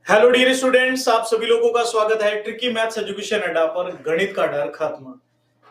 Hello dear students, आप सभी लोगों का स्वागत है ट्रिकी मैथ्स एजुकेशन अड्डा पर गणित का डर खत्म।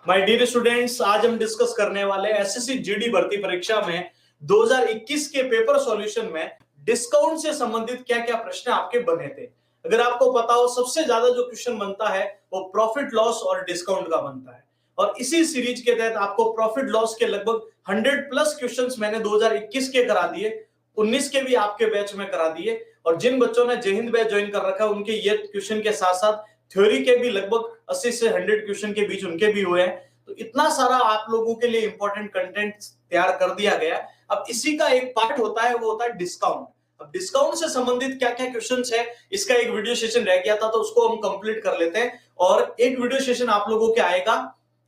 माय डियर स्टूडेंट्स, आज हम डिस्कस करने वाले एसएससी जीडी भर्ती परीक्षा में 2021 के पेपर सॉल्यूशन में डिस्काउंट से संबंधित क्या-क्या प्रश्न आपके बने थे। अगर आपको पता हो, सबसे ज्यादा जो क्वेश्चन बनता है वो प्रॉफिट लॉस और डिस्काउंट का बनता है, और इसी सीरीज के तहत आपको प्रॉफिट लॉस के लगभग 100 प्लस क्वेश्चंस मैंने 2021 के करा दिए, 19 के भी आपके बैच में करा दिए। और जिन बच्चों ने जय हिंद बैच ज्वाइन कर रखा है उनके ये क्वेश्चन के साथ साथ थ्योरी के भी लगभग 80 से 100 क्वेश्चन के बीच उनके भी हुए हैं। तो इतना सारा आप लोगों के लिए इंपॉर्टेंट कंटेंट तैयार कर दिया गया। अब इसी का एक पार्ट होता है, वो होता है डिस्काउंट। अब डिस्काउंट से संबंधित क्या क्या क्वेश्चंस है, इसका एक वीडियो सेशन रह गया था, तो उसको हम कंप्लीट कर लेते हैं। और एक वीडियो सेशन आप लोगों के आएगा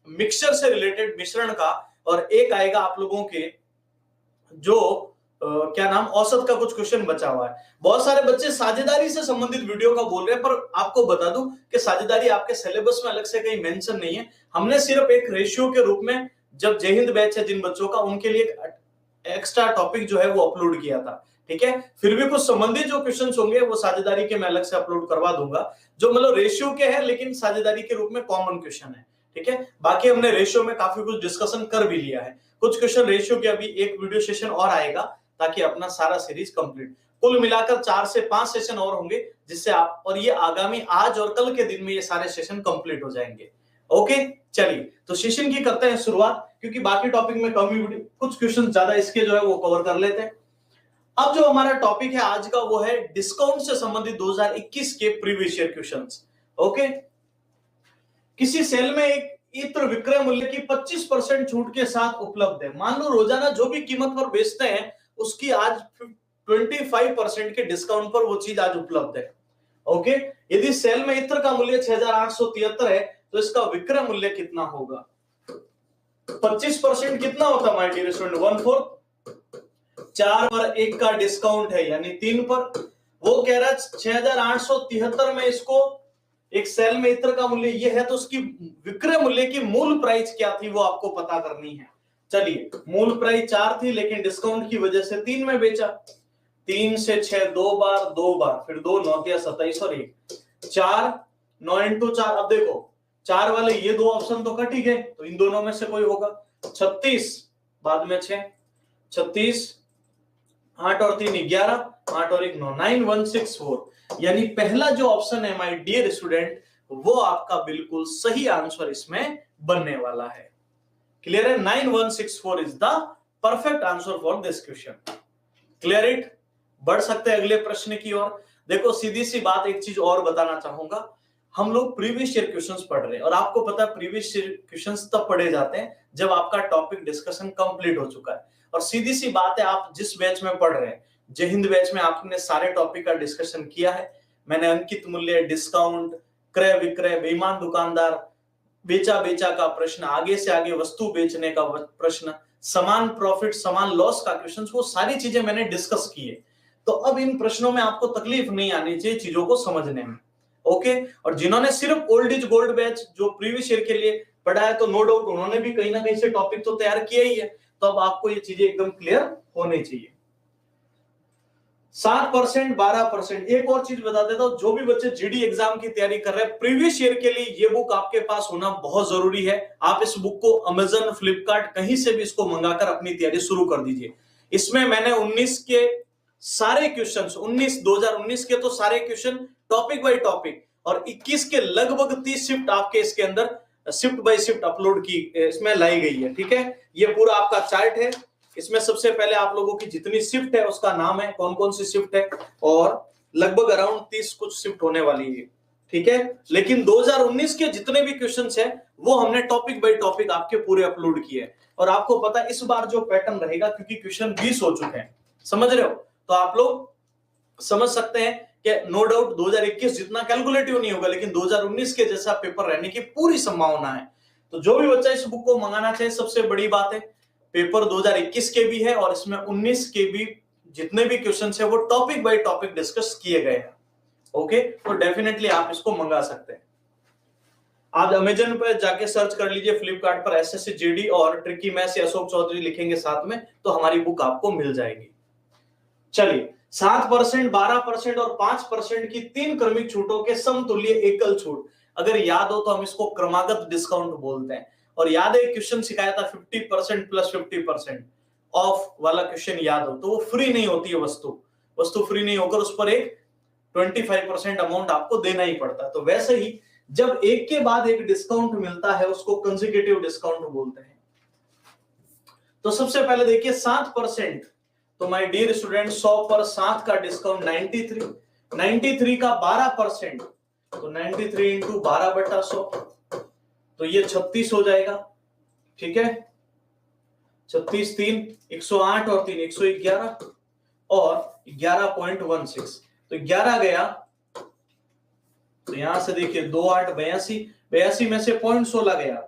मिक्सचर से रिलेटेड, मिश्रण का, और एक आएगा आप लोगों के जो क्या नाम औसत का कुछ क्वेश्चन बचा हुआ है। बहुत सारे बच्चे साझेदारी से संबंधित वीडियो का बोल रहे हैं, पर आपको बता दूं कि साझेदारी आपके सिलेबस में अलग से कहीं मेंशन नहीं है। हमने सिर्फ एक रेशियो के रूप में, जब जय हिंद बैच है जिन बच्चों का, उनके लिए एक एक्स्ट्रा टॉपिक जो है वो अपलोड किया था। ठीक है, फिर भी कुछ संबंधित जो क्वेश्चन होंगे वो साझेदारी के मैं अलग से अपलोड करवा दूंगा, जो मतलब रेशियो के हैं लेकिन साझेदारी के रूप में कॉमन क्वेश्चन है। ठीक है, बाकी हमने रेशियो में काफी कुछ डिस्कशन कर भी लिया है। कुछ क्वेश्चन रेशियो के अभी एक वीडियो सेशन और आएगा, ताकि अपना सारा सीरीज कंप्लीट, कुल मिलाकर 4 से 5 सेशन और होंगे, जिससे आप, और ये आगामी आज और कल के दिन में ये सारे सेशन कंप्लीट हो जाएंगे। ओके, चलिए तो सेशन की करते हैं शुरुआत, क्योंकि बाकी टॉपिक में कम ही कुछ क्वेश्चन ज्यादा इसके जो है वो कवर कर लेते हैं। अब जो हमारा टॉपिक है आज का, वो है डिस्काउंट से संबंधित 2021 के प्रीवियस ईयर क्वेश्चंस। ओके, किसी सेल में एक इत्र विक्रय मूल्य की 25% छूट के साथ उपलब्ध है। मान लो रोजाना जो भी कीमत पर बेचते हैं उसकी आज 25% के डिस्काउंट पर वो चीज आज उपलब्ध है। ओके, यदि सेल में इत्र का मूल्य 6873 है तो इसका विक्रय मूल्य कितना होगा? 25% कितना होता है माय डियर स्टूडेंट? 1/4। 4 पर 1 का डिस्काउंट है यानी 3 पर। वो कह रहा है 6873 में इसको एक सेल में इत्र का मूल्य ये है, तो उसकी विक्रय मूल्य की मूल प्राइस क्या थी वो आपको पता करनी है। चलिए, मूल प्राइस 4 थी लेकिन डिस्काउंट की वजह से 3 में बेचा। 3 से 6 दो बार, फिर 2 9 27 और 1 4 9 × 4। अब देखो 4 वाले ये दो ऑप्शन तो कट ही गए, तो इन दोनों में से कोई होगा। 36 बाद में 6, 36 8 और 3 11, 8 और 1 9, 9164। यानी पहला जो ऑप्शन है माय डियर स्टूडेंट, वो आपका बिल्कुल सही आंसर इसमें बनने वाला है। क्लियर है? 9164 is the perfect answer for this question. Clear it? बढ़ सकते हैं अगले प्रश्न की ओर। देखो, सीधी सी बात, एक चीज और बताना चाहूंगा। हम लोग प्रीवियस ईयर क्वेश्चंस पढ़ रहे हैं, और आपको पता है प्रीवियस ईयर क्वेश्चंस तब पढ़े जाते हैं जब आपका टॉपिक डिस्कशन कंप्लीट हो चुका है। और सीधी सी बात है, आप जिस बैच में पढ़ रहे हैं, जय हिंद बैच में, आपने सारे टॉपिक का डिस्कशन किया है। मैंने अंकित मूल्य, डिस्काउंट, क्रय विक्रय, बेईमान दुकानदार, बेचा का प्रश्न, आगे से आगे वस्तु बेचने का प्रश्न, समान प्रॉफिट समान लॉस का क्वेश्चन, वो सारी चीजें मैंने डिस्कस की है। तो अब इन प्रश्नों में आपको तकलीफ नहीं आनी चाहिए चीजों को समझने में। ओके, और जिन्होंने सिर्फ ओल्ड इज गोल्ड बैच जो प्रीवियस ईयर के लिए पढ़ा है, तो नो डाउट उन्होंने भी कहीं ना कहीं से टॉपिक तो तैयार किया ही है। तो अब आपको ये चीजें एकदम क्लियर होनी चाहिए। 7% 12%। एक और चीज बता देता हूं, जो भी बच्चे जीडी एग्जाम की तैयारी कर रहे हैं, प्रीवियस ईयर के लिए ये बुक आपके पास होना बहुत जरूरी है। आप इस बुक को अमेजन, फ्लिपकार्ट, कहीं से भी इसको मंगाकर अपनी तैयारी शुरू कर दीजिए। इसमें मैंने 19 के सारे क्वेश्चंस, 2019 के तो सारे क्वेश्चन टॉपिक बाय टॉपिक, और 21 के लगभग 30 शिफ्ट आपके इसके अंदर शिफ्ट बाय शिफ्ट अपलोड की इसमें लाई गई है। ठीक है, ये पूरा आपका चार्ट है। इसमें सबसे पहले आप लोगों की जितनी शिफ्ट है उसका नाम है, कौन कौन सी शिफ्ट है, और लगभग अराउंड 30 कुछ शिफ्ट होने वाली है। ठीक है, लेकिन 2019 के जितने भी क्वेश्चंस हैं वो हमने टॉपिक बाय टॉपिक आपके पूरे अपलोड किए हैं। और आपको पता है इस बार जो पैटर्न रहेगा, क्योंकि क्वेश्चन 20 हो चुके हैं, समझ रहे हो, तो आप लोग समझ सकते हैं कि नो डाउट 2021 जितना कैलकुलेटिव नहीं होगा, लेकिन 2019 के जैसा पेपर रहने की पूरी संभावना है। तो जो भी बच्चा इस बुक को मंगाना चाहे, सबसे बड़ी बात है पेपर 2021 के भी है, और इसमें 19 के भी जितने भी क्वेश्चन है वो टॉपिक बाय टॉपिक डिस्कस किए गए हैं। ओके, तो डेफिनेटली आप इसको मंगा सकते हैं। आप अमेजन पर जाके सर्च कर लीजिए, फ्लिपकार्ट पर एसएससी जीडी और ट्रिकी मैथ्स या अशोक चौधरी लिखेंगे साथ में, तो हमारी बुक आपको मिल जाएगी। चलिए, 7%, 12% और 5% की 3 क्रमिक छूटों के समतुल्य एकल छूट। अगर याद हो तो हम इसको क्रमागत डिस्काउंट बोलते हैं। और याद है क्वेश्चन सिखाया था 50% प्लस 50% ऑफ वाला क्वेश्चन, याद हो तो वो फ्री नहीं होती है वस्तु फ्री नहीं होकर उस पर एक 25% अमाउंट आपको देना ही पड़ता है। तो वैसे ही जब एक के बाद एक डिस्काउंट मिलता है उसको कंसेक्यूटिव डिस्काउंट बोलते हैं। तो सबसे पहले देखिए 7%, तो माय डियर स्टूडेंट 100 पर 7 का डिस्काउंट 93 का 12%, तो 93 इंटू 12/100, तो ये 36 हो जाएगा। ठीक है, 36 3 108 और 3 111 और 11.16, तो 11 गया, तो यहां से देखिए 2 8 82 में से 0.16 गया,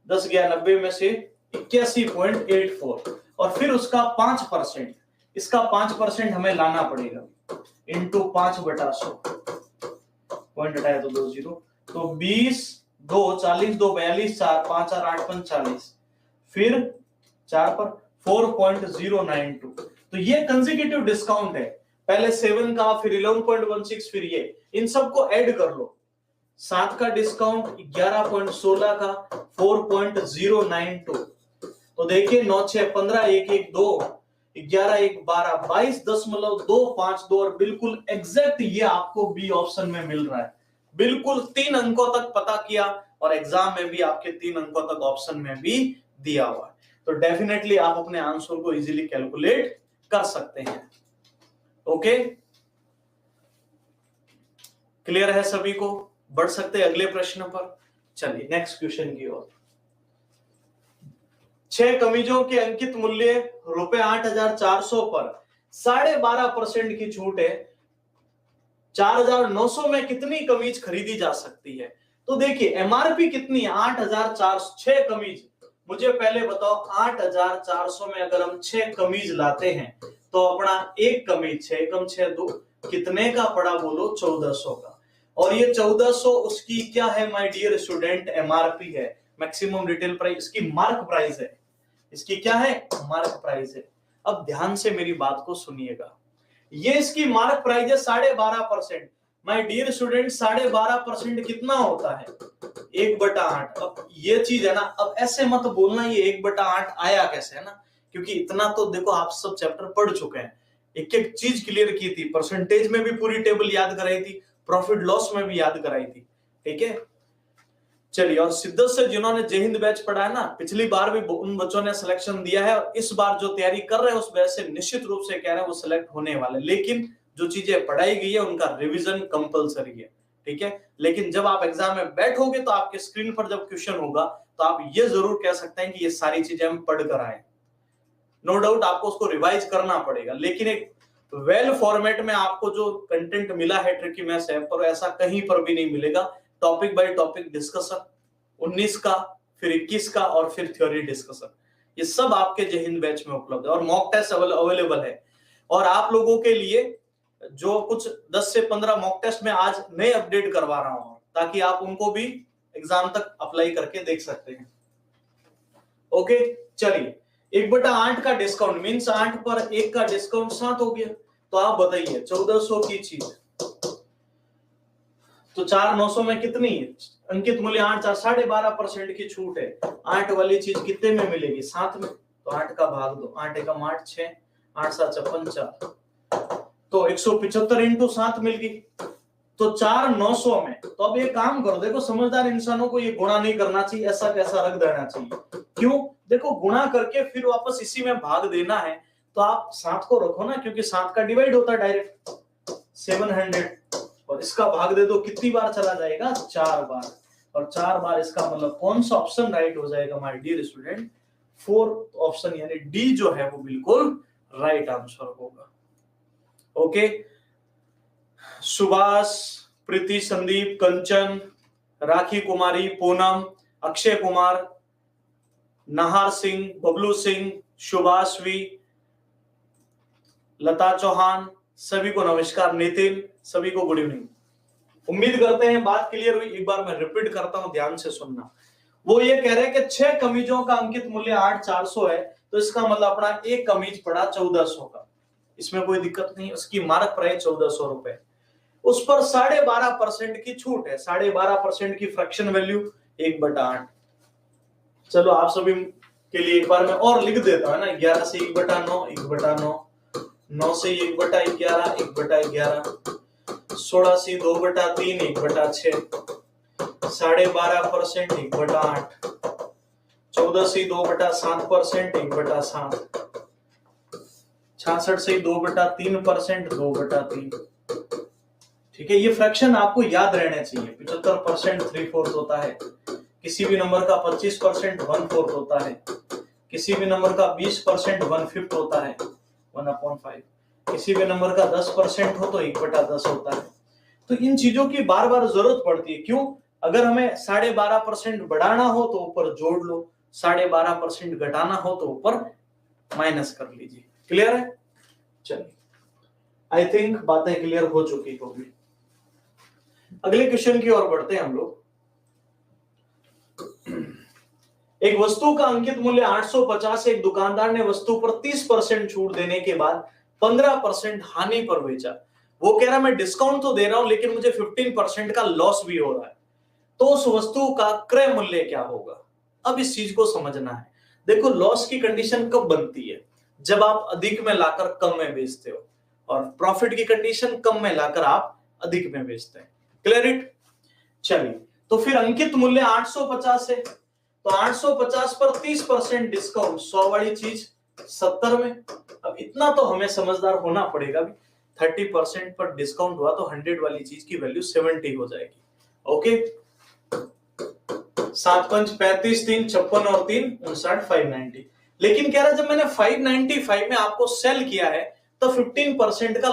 10 गया 90 में से 81.84 और फिर उसका 5%, इसका 5% हमें लाना पड़ेगा इंटू 5/100, पॉइंट हटाया तो 2 0, तो 20 2 40 2 42 4 5 और 8 5 40, फिर 4 पर 4.092, तो ये कंसेक्यूटिव डिस्काउंट है। पहले 7 का, फिर 11.16, फिर ये, इन सबको ऐड कर लो। 7 का डिस्काउंट 11.16 का 4.092, तो देखिए 9 6 15 1 1 2 11 1 12 22.252 और बिल्कुल एग्जैक्ट ये आपको बी ऑप्शन में मिल रहा है। बिल्कुल 3 अंकों तक पता किया और एग्जाम में भी आपके 3 अंकों तक ऑप्शन में भी दिया हुआ है। तो डेफिनेटली आप अपने आंसर को इजीली कैलकुलेट कर सकते हैं। ओके, क्लियर है सभी को? बढ़ सकते हैं अगले प्रश्न पर। चलिए नेक्स्ट क्वेश्चन की ओर। 6 कमीजों के अंकित मूल्य ₹8,400 पर 12.5% की छूट है। 4,900 में कितनी कमीज खरीदी जा सकती है? तो देखिए एमआरपी कितनी है? 8,400, 6 कमीज। मुझे पहले बताओ 8,400 में अगर हम 6 कमीज लाते हैं तो अपना एक कमीज 6 कम 6 2 कितने का पड़ा बोलो? 1,400 का। और ये 1,400 उसकी क्या है माय डियर स्टूडेंट? एमआरपी है, मैक्सिमम रिटेल प्राइस, इसकी मार्क प्राइस है। इसकी क्या है? मार्क प्राइस है। अब ध्यान से मेरी बात को सुनिएगा, ये इसकी मार्क प्राइस है 12.5%। माय डियर स्टूडेंट 12.5% कितना होता है? 1/8। अब ये चीज है ना, अब ऐसे मत बोलना ये 1/8 आया कैसे, है ना, क्योंकि इतना तो देखो आप सब चैप्टर पढ़ चुके हैं, एक एक चीज क्लियर की थी, परसेंटेज में भी पूरी टेबल याद कराई थी, प्रॉफिट लॉस में भी याद कराई थी। ठीक है, चलिए। और शिद्दत से जिन्होंने जय हिंद बैच पढ़ा है ना, पिछली बार भी उन बच्चों ने सिलेक्शन दिया है और इस बार जो तैयारी कर रहे हैं उस बैच से निश्चित रूप से कह रहे हैं वो सिलेक्ट होने वाले। लेकिन जो चीजें पढ़ाई गई है उनका रिवीजन कंपलसरी है। ठीक है, लेकिन जब आप एग्जाम में बैठोगे तो आपके स्क्रीन पर जब क्वेश्चन होगा तो आप ये जरूर कह सकते हैं कि ये सारी चीजें हम पढ़ कर आए। नो डाउट आपको उसको रिवाइज करना पड़ेगा, लेकिन एक वेल फॉर्मेट में आपको जो कंटेंट मिला है ट्रिकी मैथ्स ऐप पर ऐसा कहीं पर भी नहीं मिलेगा। टॉपिक बाय टॉपिक डिस्कशन 19 का, फिर 21 का और फिर थ्योरी डिस्कशन, ये सब आपके जय हिंद बैच में उपलब्ध है और मॉक टेस्ट अवेलेबल है। और आप लोगों के लिए जो कुछ 10 से 15 मॉक टेस्ट में आज नए अपडेट करवा रहा हूं ताकि आप उनको भी एग्जाम तक अप्लाई करके देख सकते हैं। ओके, चलिए 1/8 का डिस्काउंट मींस 8 पर 1 का डिस्काउंट 7 हो गया। तो आप बताइए 1,400 की चीज तो 4,900 में कितनी है? अंकित मूल्य 8 12.5% की छूट है। 8 वाली चीज कितने में मिलेगी? 7 में। तो 8 का भाग दो, 8 एकम 8 6 8 7 56 4, तो 175 इंटू 7 मिल गई। तो 4,900 में। तो अब ये काम करो, देखो समझदार इंसानों को ये गुणा नहीं करना चाहिए, ऐसा कैसा रख देना चाहिए। क्यों? देखो गुणा करके फिर वापस इसी में भाग देना है तो आप 7 को रखो ना, क्योंकि 7 का डिवाइड होता है डायरेक्ट 700 और इसका भाग दे दो, कितनी बार चला जाएगा? 4 बार। और 4 बार इसका मतलब कौन सा ऑप्शन राइट हो जाएगा my dear student? 4th option यानी डी जो है वो बिल्कुल राइट आंसर होगा। ओके, सुभाष, प्रीति, संदीप, कंचन, राखी कुमारी, पूनम, अक्षय कुमार, नाहर सिंह, बबलू सिंह, शुभाश्वी, लता चौहान, सभी को नमस्कार। नितिन, सभी को गुड इवनिंग। उम्मीद करते हैं बात क्लियर हुई। एक बार मैं रिपीट करता हूं, ध्यान से सुनना। वो ये कह रहे हैं कि 6 कमीजों का अंकित मूल्य 8,400 है, तो इसका मतलब अपना एक कमीज पड़ा 1,400 का। इसमें कोई दिक्कत नहीं। उसकी मार्क प्राइस 1400 रुपए, उस पर 12.5% की छूट है। 12.5% की फ्रैक्शन वैल्यू 1/8। चलो आप सभी के लिए एक बार मैं और लिख देता हूं ना, 11 से 1/9, 1/9, 9 से 1/11, 1/11, 16 से 2/3, 1/6, 12.5%, 1/8, 14 से 2/7%, 1/7, 66 से 2/3%, 2/3। ठीक है, ये फ्रैक्शन आपको याद रहने चाहिए। 75% 3/4 होता है, किसी भी नंबर का 25% 1/4 होता है, किसी भी नंबर का 20% 1/5 होता है, 1/5, किसी भी नंबर का 10% हो तो 1/10 होता है। तो इन चीजों की बार बार जरूरत पड़ती है। क्यों? अगर हमें 12.5% बढ़ाना हो तो ऊपर जोड़ लो, 12.5% घटाना हो तो ऊपर माइनस कर लीजिए। क्लियर है? चलिए, आई थिंक बातें क्लियर हो चुकी होगी। अगले क्वेश्चन की ओर बढ़ते हैं हम लोग। एक वस्तु का अंकित मूल्य 850, एक दुकानदार ने वस्तु पर 30% छूट देने के बाद 15% हानि पर बेचा। वो कह रहा मैं डिस्काउंट तो दे रहा हूं लेकिन मुझे 15% का लॉस भी हो रहा है, तो उस वस्तु का क्रय मूल्य क्या होगा? अब इस चीज को समझना है। देखो, लॉस की कंडीशन कब बनती है? जब आप अधिक में लाकर कम में बेचते हो, और प्रॉफिट की कंडीशन कम में लाकर आप अधिक में बेचते हैं। Clear it? चलिए, तो फिर अंकित मूल्य 850 है, तो 850 पर 30% डिस्काउंट, 100 वाली चीज 70 में। अब इतना तो हमें समझदार होना पड़ेगा भी, 30% पर डिस्काउंट हुआ तो 100 वाली चीज की वैल्यू 70 हो जाएगी। ओके, 7 5 35, 3 56 और 3 59, 590। लेकिन कह रहा जब मैंने 595 में आपको सेल किया है तो 15% का